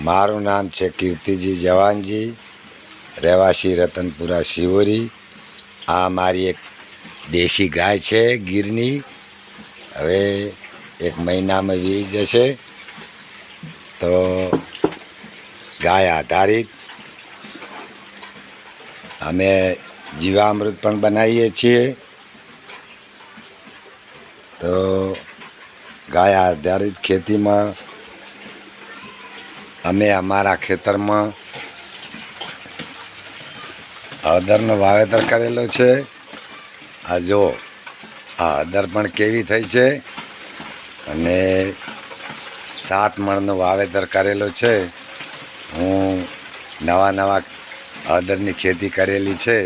મારું નામ છે કીર્તિજી જવાનજી, રહેવાસી રતનપુરા શિવોરી। આ મારી એક દેશી ગાય છે ગીરની। હવે એક મહિનામાં વી જશે। તો ગાય આધારિત અમે જીવામૃત પણ બનાવીએ છીએ। તો ગાય આધારિત ખેતીમાં અમે અમારા ખેતરમાં હળદરનું વાવેતર કરેલો છે। આ જો આ હળદર પણ કેવી થઈ છે અને 7 મણનું વાવેતર કરેલો છે। હું નવા હળદરની ખેતી કરેલી છે,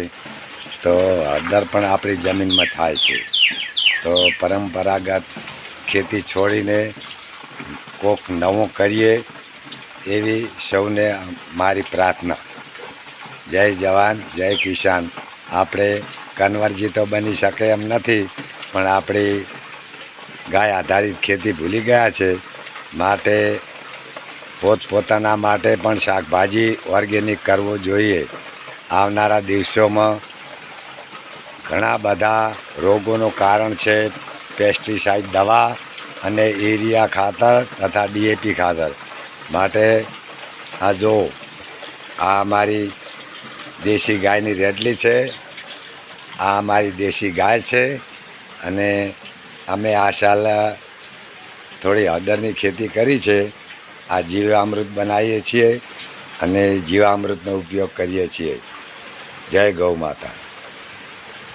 તો હળદર પણ આપણી જમીનમાં થાય છે। તો પરંપરાગત ખેતી છોડીને કોક નવું કરીએ એવી સૌને મારી પ્રાર્થના। જય જવાન જય કિસાન। આપણે કન્વરજી તો બની શકે એમ નથી, પણ આપણી ગાય આધારિત ખેતી ભૂલી ગયા છે। માટે પોતપોતાના માટે પણ શાકભાજી ઓર્ગેનિક કરવું જોઈએ। આવનારા દિવસોમાં ઘણા બધા રોગોનું કારણ છે પેસ્ટિસાઇડ દવા અને યુરિયા ખાતર તથા DAP ખાતર। માટે આ જો આ અમારી દેશી ગાયની રેડલી છે। આ અમારી દેશી ગાય છે અને અમે આ સાલ થોડી હળદરની ખેતી કરી છે। આ જીવામૃત બનાવીએ છીએ અને જીવામૃતનો ઉપયોગ કરીએ છીએ। જય ગૌ માતા।